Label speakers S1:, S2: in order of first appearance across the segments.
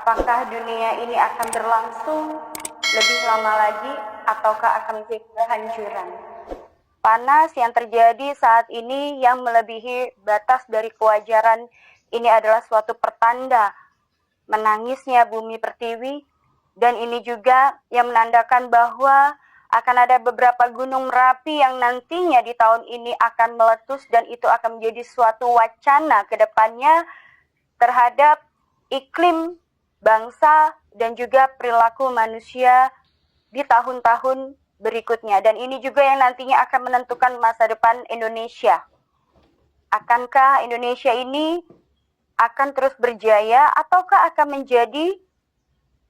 S1: Apakah dunia ini akan berlangsung lebih lama lagi ataukah akan menjadi kehancuran? Panas yang terjadi saat ini yang melebihi batas dari kewajaran ini adalah suatu pertanda menangisnya bumi pertiwi, dan ini juga yang menandakan bahwa akan ada beberapa gunung Merapi yang nantinya di tahun ini akan meletus, dan itu akan menjadi suatu wacana ke depannya terhadap iklim, bangsa, dan juga perilaku manusia di tahun-tahun berikutnya. Dan ini juga yang nantinya akan menentukan masa depan Indonesia. Akankah Indonesia ini akan terus berjaya ataukah akan menjadi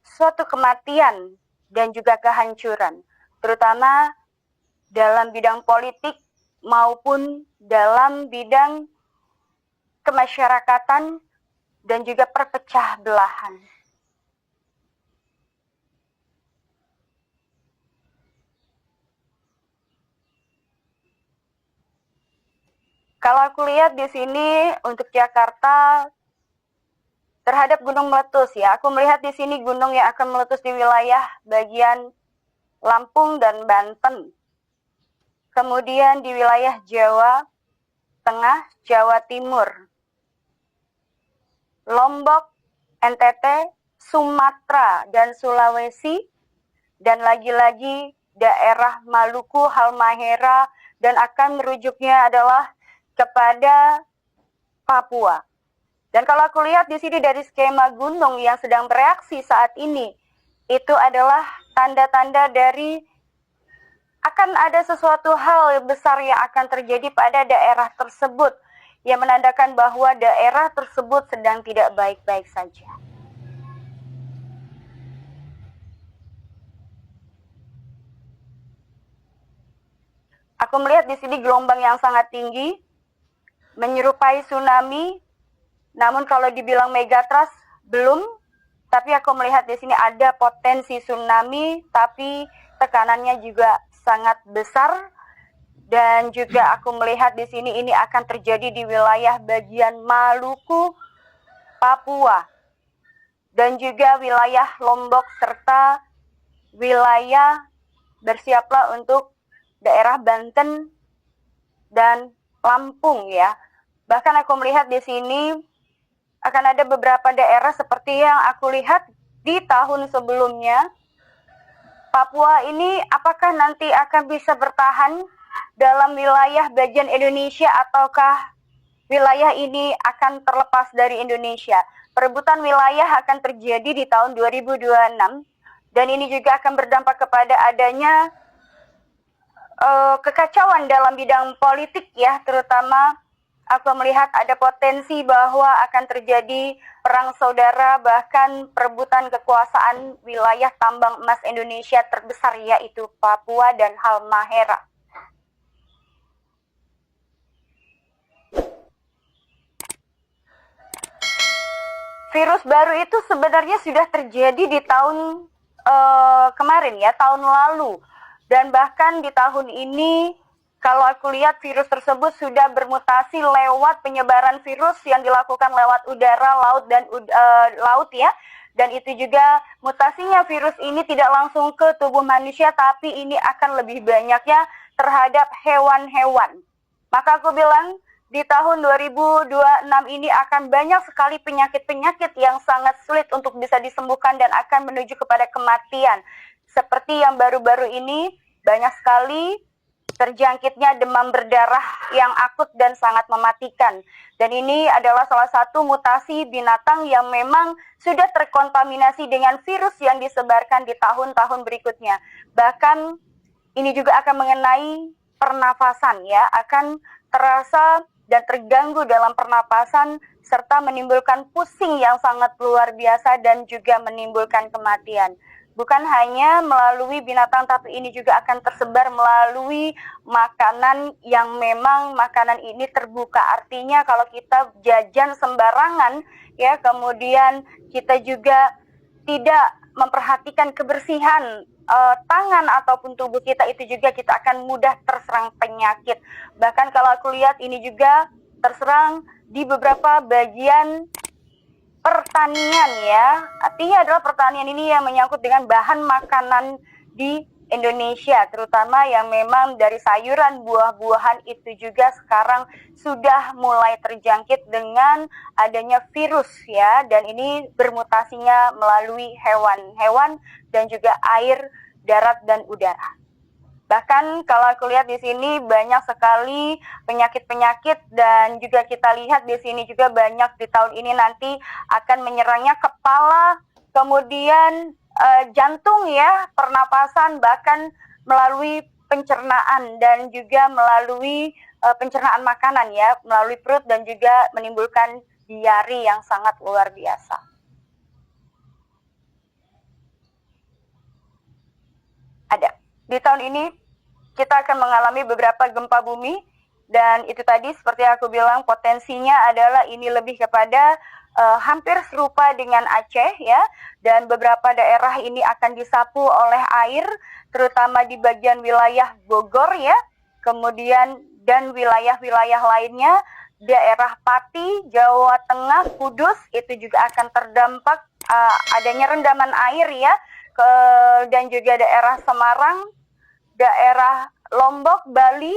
S1: suatu kematian dan juga kehancuran, terutama dalam bidang politik maupun dalam bidang kemasyarakatan dan juga perpecah belahan. Kalau aku lihat di sini untuk Jakarta terhadap gunung meletus ya, aku melihat di sini gunung yang akan meletus di wilayah bagian Lampung dan Banten. Kemudian di wilayah Jawa Tengah, Jawa Timur, Lombok, NTT, Sumatera, dan Sulawesi, dan lagi-lagi daerah Maluku, Halmahera, dan akan merujuknya adalah kepada Papua. Dan kalau aku lihat di sini dari skema gunung yang sedang bereaksi saat ini, itu adalah tanda-tanda dari akan ada sesuatu hal yang besar yang akan terjadi pada daerah tersebut, yang menandakan bahwa daerah tersebut sedang tidak baik-baik saja. Aku melihat di sini gelombang yang sangat tinggi, menyerupai tsunami, namun kalau dibilang megatrust belum, tapi aku melihat di sini ada potensi tsunami, tapi tekanannya juga sangat besar. Dan juga aku melihat di sini ini akan terjadi di wilayah bagian Maluku, Papua, dan juga wilayah Lombok, serta wilayah bersiaplah untuk daerah Banten dan Lampung ya. Bahkan aku melihat di sini akan ada beberapa daerah seperti yang aku lihat di tahun sebelumnya. Papua ini apakah nanti akan bisa bertahan dalam wilayah bagian Indonesia ataukah wilayah ini akan terlepas dari Indonesia? Perebutan wilayah akan terjadi di tahun 2026, dan ini juga akan berdampak kepada adanya kekacauan dalam bidang politik ya, terutama aku melihat ada potensi bahwa akan terjadi perang saudara, bahkan perebutan kekuasaan wilayah tambang emas Indonesia terbesar yaitu Papua dan Halmahera. Virus baru itu sebenarnya sudah terjadi di tahun kemarin ya, tahun lalu. Dan bahkan di tahun ini, kalau aku lihat virus tersebut sudah bermutasi lewat penyebaran virus yang dilakukan lewat udara, laut, dan laut ya. Dan itu juga mutasinya virus ini tidak langsung ke tubuh manusia, tapi ini akan lebih banyaknya terhadap hewan-hewan. Maka aku bilang di tahun 2026 ini akan banyak sekali penyakit-penyakit yang sangat sulit untuk bisa disembuhkan dan akan menuju kepada kematian. Seperti yang baru-baru ini, banyak sekali terjangkitnya demam berdarah yang akut dan sangat mematikan. Dan ini adalah salah satu mutasi binatang yang memang sudah terkontaminasi dengan virus yang disebarkan di tahun-tahun berikutnya. Bahkan ini juga akan mengenai pernafasan ya, akan terasa dan terganggu dalam pernapasan serta menimbulkan pusing yang sangat luar biasa dan juga menimbulkan kematian. Bukan hanya melalui binatang, tapi ini juga akan tersebar melalui makanan yang memang makanan ini terbuka. Artinya kalau kita jajan sembarangan ya, kemudian kita juga tidak memperhatikan kebersihan tangan ataupun tubuh kita, itu juga kita akan mudah terserang penyakit. Bahkan kalau aku lihat ini juga terserang di beberapa bagian pertanian ya. Artinya adalah pertanian ini yang menyangkut dengan bahan makanan di Indonesia, terutama yang memang dari sayuran, buah-buahan itu juga sekarang sudah mulai terjangkit dengan adanya virus ya, dan ini bermutasinya melalui hewan-hewan dan juga air, darat, dan udara. Bahkan kalau aku lihat di sini banyak sekali penyakit-penyakit, dan juga kita lihat di sini juga banyak di tahun ini nanti akan menyerangnya kepala, kemudian jantung ya, pernapasan, bahkan melalui pencernaan dan juga melalui pencernaan makanan ya, melalui perut, dan juga menimbulkan diare yang sangat luar biasa. Ada. Di tahun ini kita akan mengalami beberapa gempa bumi, dan itu tadi seperti aku bilang potensinya adalah ini lebih kepada hampir serupa dengan Aceh ya, dan beberapa daerah ini akan disapu oleh air, terutama di bagian wilayah Bogor ya, kemudian dan wilayah-wilayah lainnya, daerah Pati, Jawa Tengah, Kudus itu juga akan terdampak adanya rendaman air ya, dan juga daerah Semarang, daerah Lombok, Bali,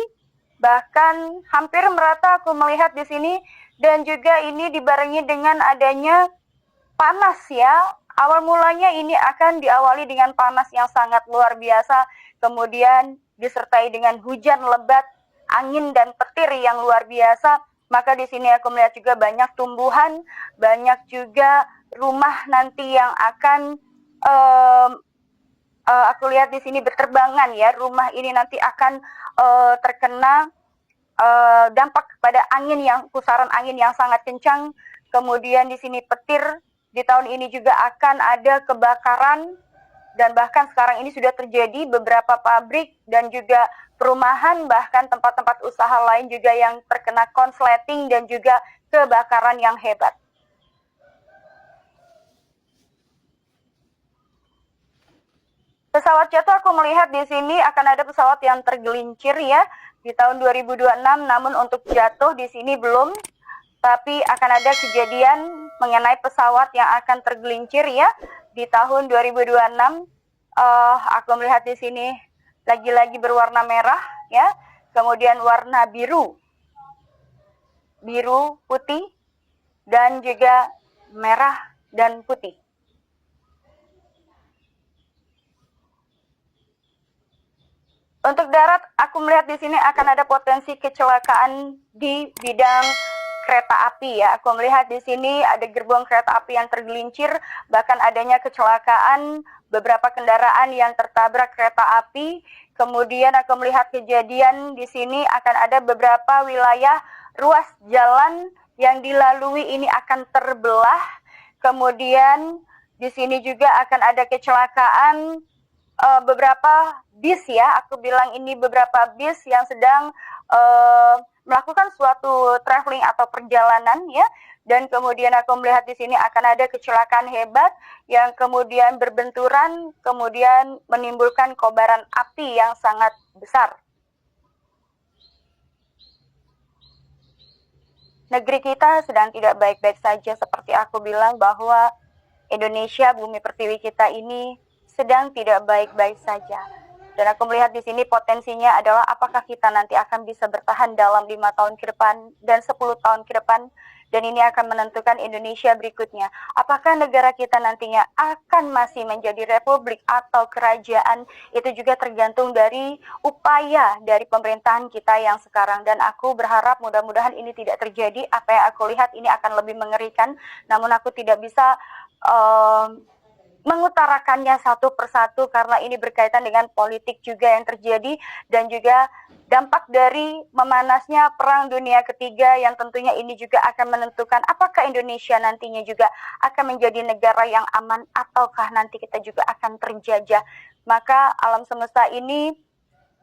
S1: bahkan hampir merata aku melihat di sini. Dan juga ini dibarengi dengan adanya panas ya. Awal mulanya ini akan diawali dengan panas yang sangat luar biasa, kemudian disertai dengan hujan lebat, angin dan petir yang luar biasa. Maka di sini aku melihat juga banyak tumbuhan, banyak juga rumah nanti yang akan aku lihat di sini berterbangan ya. Rumah ini nanti akan terkena dampak kepada angin, yang pusaran angin yang sangat kencang. Kemudian di sini petir. Di tahun ini juga akan ada kebakaran, dan bahkan sekarang ini sudah terjadi beberapa pabrik dan juga perumahan, bahkan tempat-tempat usaha lain juga yang terkena konsleting dan juga kebakaran yang hebat. Pesawat jatuh, aku melihat di sini akan ada pesawat yang tergelincir ya di tahun 2026, namun untuk jatuh di sini belum, tapi akan ada kejadian mengenai pesawat yang akan tergelincir ya di tahun 2026. Aku melihat di sini lagi-lagi berwarna merah ya, kemudian warna biru, putih, dan juga merah dan putih. Untuk darat, aku melihat di sini akan ada potensi kecelakaan di bidang kereta api ya. Aku melihat di sini ada gerbong kereta api yang tergelincir, bahkan adanya kecelakaan beberapa kendaraan yang tertabrak kereta api. Kemudian aku melihat kejadian di sini akan ada beberapa wilayah ruas jalan yang dilalui ini akan terbelah. Kemudian di sini juga akan ada kecelakaan beberapa bis ya, aku bilang ini beberapa bis yang sedang melakukan suatu traveling atau perjalanan ya, dan kemudian aku melihat di sini akan ada kecelakaan hebat yang kemudian berbenturan, kemudian menimbulkan kobaran api yang sangat besar. Negeri kita sedang tidak baik-baik saja, seperti aku bilang bahwa Indonesia, bumi pertiwi kita ini sedang tidak baik-baik saja. Dan aku melihat di sini potensinya adalah apakah kita nanti akan bisa bertahan dalam 5 tahun ke depan dan 10 tahun ke depan, dan ini akan menentukan Indonesia berikutnya. Apakah negara kita nantinya akan masih menjadi republik atau kerajaan, itu juga tergantung dari upaya dari pemerintahan kita yang sekarang. Dan aku berharap mudah-mudahan ini tidak terjadi. Apa yang aku lihat ini akan lebih mengerikan, namun aku tidak bisa mengutarakannya satu persatu karena ini berkaitan dengan politik juga yang terjadi, dan juga dampak dari memanasnya Perang Dunia Ketiga yang tentunya ini juga akan menentukan apakah Indonesia nantinya juga akan menjadi negara yang aman ataukah nanti kita juga akan terjajah. Maka alam semesta ini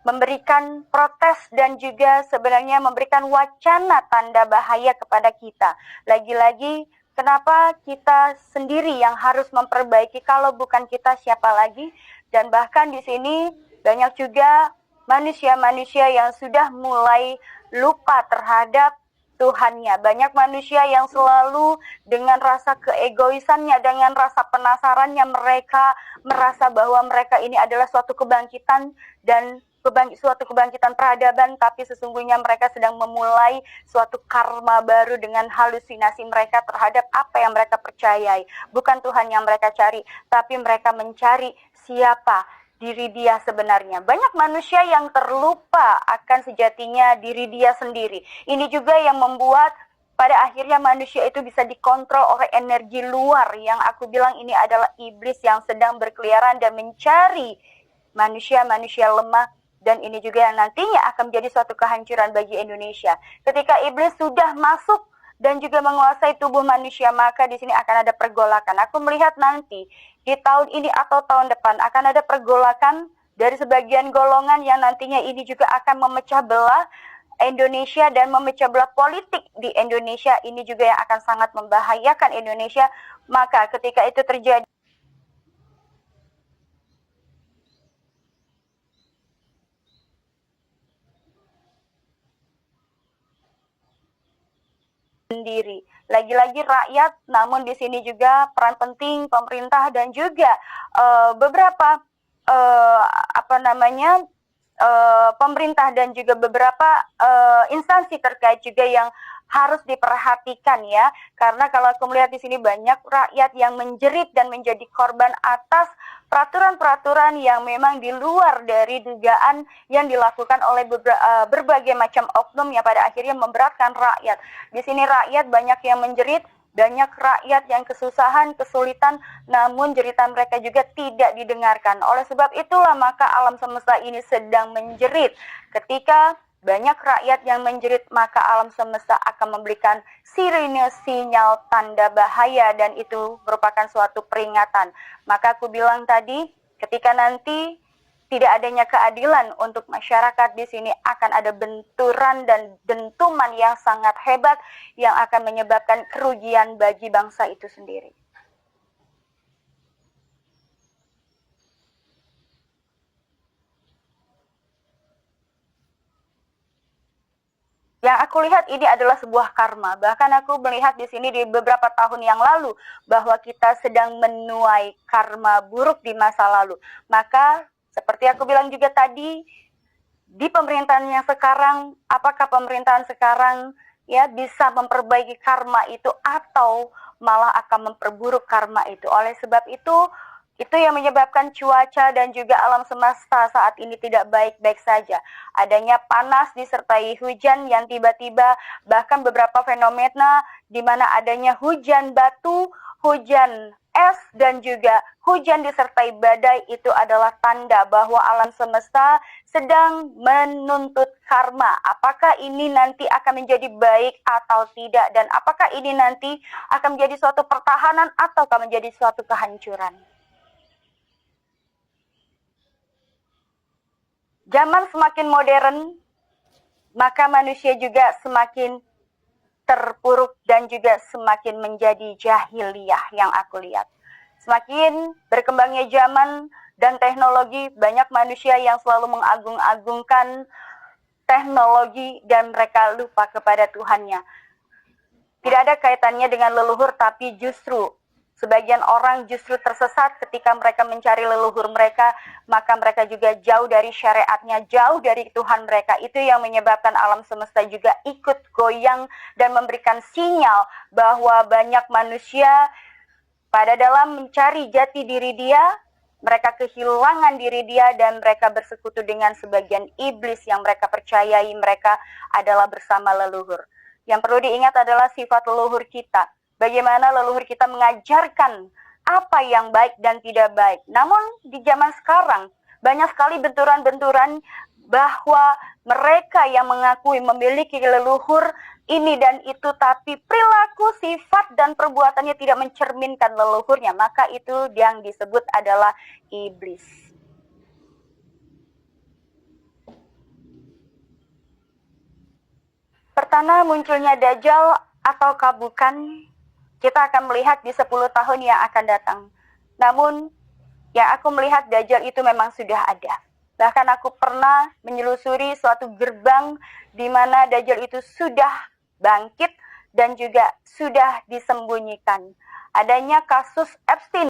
S1: memberikan protes dan juga sebenarnya memberikan wacana tanda bahaya kepada kita. Lagi-lagi, kenapa kita sendiri yang harus memperbaiki, kalau bukan kita siapa lagi? Dan bahkan di sini banyak juga manusia-manusia yang sudah mulai lupa terhadap Tuhannya. Banyak manusia yang selalu dengan rasa keegoisannya, dengan rasa penasarannya, mereka merasa bahwa mereka ini adalah suatu kebangkitan dan suatu kebangkitan peradaban, tapi sesungguhnya mereka sedang memulai suatu karma baru dengan halusinasi mereka terhadap apa yang mereka percayai. Bukan Tuhan yang mereka cari, tapi mereka mencari siapa diri dia sebenarnya. Banyak manusia yang terlupa akan sejatinya diri dia sendiri. Ini juga yang membuat pada akhirnya manusia itu bisa dikontrol oleh energi luar, yang aku bilang ini adalah iblis yang sedang berkeliaran dan mencari manusia-manusia lemah. Dan ini juga yang nantinya akan menjadi suatu kehancuran bagi Indonesia. Ketika iblis sudah masuk dan juga menguasai tubuh manusia, maka di sini akan ada pergolakan. Aku melihat nanti di tahun ini atau tahun depan akan ada pergolakan dari sebagian golongan yang nantinya ini juga akan memecah belah Indonesia dan memecah belah politik di Indonesia. Ini juga yang akan sangat membahayakan Indonesia. Maka ketika itu terjadi, sendiri. Lagi-lagi rakyat, namun di sini juga peran penting pemerintah dan juga beberapa pemerintah dan juga beberapa instansi terkait juga yang harus diperhatikan ya, karena kalau aku melihat di sini banyak rakyat yang menjerit dan menjadi korban atas peraturan-peraturan yang memang di luar dari dugaan yang dilakukan oleh berbagai macam oknum yang pada akhirnya memberatkan rakyat. Di sini rakyat banyak yang menjerit, banyak rakyat yang kesusahan, kesulitan, namun jeritan mereka juga tidak didengarkan. Oleh sebab itulah maka alam semesta ini sedang menjerit. Ketika banyak rakyat yang menjerit, maka alam semesta akan memberikan sirine sinyal tanda bahaya, dan itu merupakan suatu peringatan. Maka aku bilang tadi, ketika nanti tidak adanya keadilan untuk masyarakat, di sini akan ada benturan dan dentuman yang sangat hebat yang akan menyebabkan kerugian bagi bangsa itu sendiri. Yang aku lihat ini adalah sebuah karma. Bahkan aku melihat di sini di beberapa tahun yang lalu bahwa kita sedang menuai karma buruk di masa lalu. Maka seperti aku bilang juga tadi, di pemerintahan yang sekarang, apakah pemerintahan sekarang ya bisa memperbaiki karma itu atau malah akan memperburuk karma itu. Oleh sebab itu yang menyebabkan cuaca dan juga alam semesta saat ini tidak baik-baik saja. Adanya panas disertai hujan yang tiba-tiba, bahkan beberapa fenomena di mana adanya hujan batu, hujan es, dan juga hujan disertai badai, itu adalah tanda bahwa alam semesta sedang menuntut karma. Apakah ini nanti akan menjadi baik atau tidak, dan apakah ini nanti akan menjadi suatu pertahanan atau akan menjadi suatu kehancuran. Zaman semakin modern, maka manusia juga semakin terpuruk dan juga semakin menjadi jahiliyah yang aku lihat. Semakin berkembangnya zaman dan teknologi, banyak manusia yang selalu mengagung-agungkan teknologi dan mereka lupa kepada Tuhannya. Tidak ada kaitannya dengan leluhur, tapi justru sebagian orang justru tersesat ketika mereka mencari leluhur mereka, maka mereka juga jauh dari syariatnya, jauh dari Tuhan mereka. Itu yang menyebabkan alam semesta juga ikut goyang dan memberikan sinyal bahwa banyak manusia pada dalam mencari jati diri dia, mereka kehilangan diri dia dan mereka bersekutu dengan sebagian iblis yang mereka percayai mereka adalah bersama leluhur. Yang perlu diingat adalah sifat leluhur kita. Bagaimana leluhur kita mengajarkan apa yang baik dan tidak baik. Namun di zaman sekarang banyak sekali benturan-benturan bahwa mereka yang mengakui memiliki leluhur ini dan itu, tapi perilaku, sifat, dan perbuatannya tidak mencerminkan leluhurnya, maka itu yang disebut adalah iblis. Pertama munculnya Dajjal atau bukan, kita akan melihat di 10 tahun yang akan datang. Namun yang aku melihat Dajjal itu memang sudah ada. Bahkan aku pernah menyelusuri suatu gerbang di mana Dajjal itu sudah bangkit dan juga sudah disembunyikan. Adanya kasus Epstein